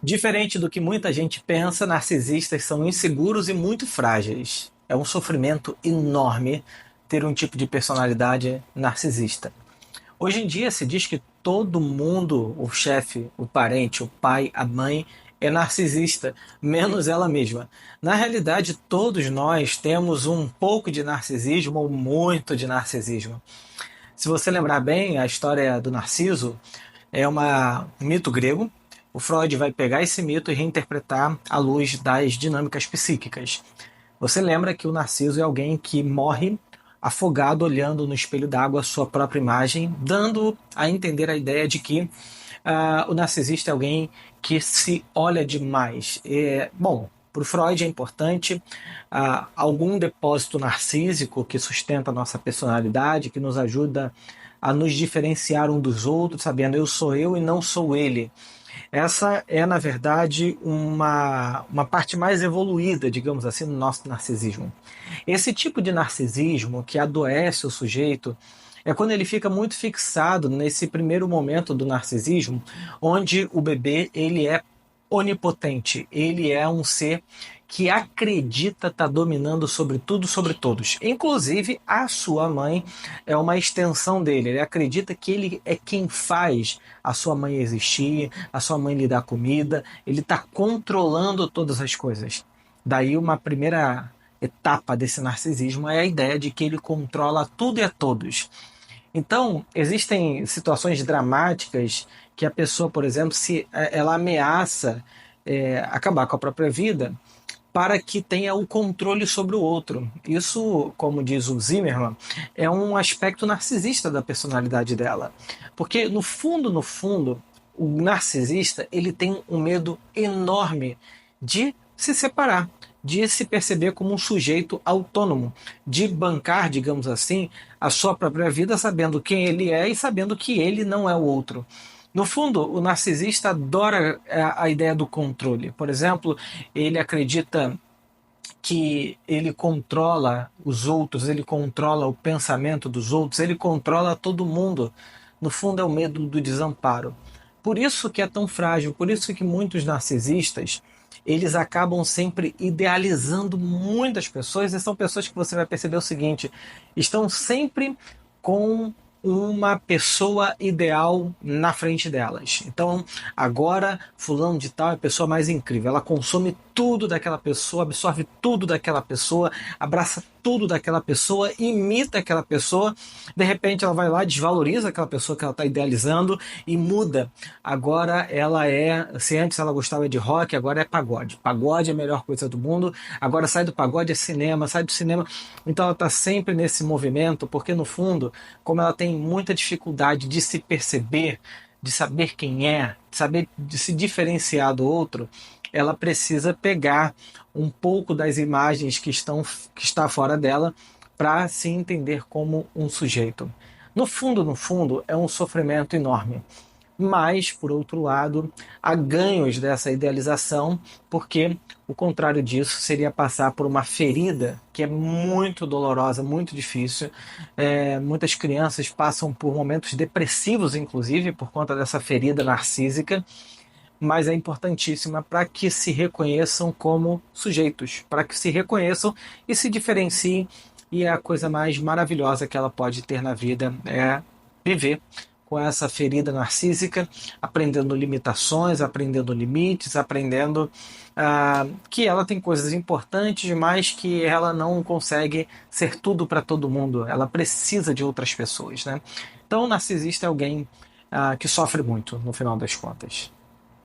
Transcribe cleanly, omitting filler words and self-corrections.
Diferente do que muita gente pensa, narcisistas são inseguros e muito frágeis. É um sofrimento enorme ter um tipo de personalidade narcisista. Hoje em dia se diz que todo mundo, o chefe, o parente, o pai, a mãe, é narcisista, menos ela mesma. Na realidade, todos nós temos um pouco de narcisismo ou muito de narcisismo. Se você lembrar bem, a história do Narciso é um mito grego. O Freud vai pegar esse mito e reinterpretar à luz das dinâmicas psíquicas. Você lembra que o Narciso é alguém que morre afogado olhando no espelho d'água a sua própria imagem, dando a entender a ideia de que o narcisista é alguém que se olha demais. Bom, para o Freud é importante algum depósito narcísico que sustenta a nossa personalidade, que nos ajuda a nos diferenciar um dos outros, sabendo eu sou eu e não sou ele. Essa é, na verdade, uma parte mais evoluída, digamos assim, no nosso narcisismo. Esse tipo de narcisismo que adoece o sujeito é quando ele fica muito fixado nesse primeiro momento do narcisismo, onde o bebê ele é onipotente, ele é um ser que acredita estar dominando sobre tudo, sobre todos. Inclusive, a sua mãe é uma extensão dele. Ele acredita que ele é quem faz a sua mãe existir, a sua mãe lhe dar comida. Ele está controlando todas as coisas. Daí uma primeira etapa desse narcisismo é a ideia de que ele controla tudo e a todos. Então, existem situações dramáticas que a pessoa, por exemplo, se ela ameaça acabar com a própria vida para que tenha o controle sobre o outro. Isso, como diz o Zimmermann, é um aspecto narcisista da personalidade dela. Porque, no fundo, o narcisista ele tem um medo enorme de se separar, de se perceber como um sujeito autônomo, de bancar, digamos assim, a sua própria vida sabendo quem ele é e sabendo que ele não é o outro. No fundo, o narcisista adora a ideia do controle. Por exemplo, ele acredita que ele controla os outros, ele controla o pensamento dos outros, ele controla todo mundo. No fundo, é o medo do desamparo. Por isso que é tão frágil, por isso que muitos narcisistas eles acabam sempre idealizando muitas pessoas, e são pessoas que você vai perceber o seguinte: estão sempre com uma pessoa ideal na frente delas. Então, agora, fulano de tal é a pessoa mais incrível. Ela consome tudo daquela pessoa, absorve tudo daquela pessoa, abraça tudo daquela pessoa, imita aquela pessoa. De repente, ela vai lá, desvaloriza aquela pessoa que ela está idealizando e muda. Agora, ela se antes ela gostava de rock, agora é pagode. Pagode é a melhor coisa do mundo. Agora sai do pagode é cinema, sai do cinema. Então, ela está sempre nesse movimento, porque no fundo, como ela tem muita dificuldade de se perceber, de saber quem é, de saber de se diferenciar do outro, ela precisa pegar um pouco das imagens que está fora dela para se entender como um sujeito. No fundo, é um sofrimento enorme. Mas, por outro lado, há ganhos dessa idealização, porque o contrário disso seria passar por uma ferida que é muito dolorosa, muito difícil. Muitas crianças passam por momentos depressivos, inclusive, por conta dessa ferida narcísica, mas é importantíssima para que se reconheçam como sujeitos, para que se reconheçam e se diferenciem. E a coisa mais maravilhosa que ela pode ter na vida é viver com essa ferida narcísica, aprendendo limitações, aprendendo limites, aprendendo que ela tem coisas importantes, mas que ela não consegue ser tudo para todo mundo. Ela precisa de outras pessoas, né? Então, o narcisista é alguém que sofre muito, no final das contas.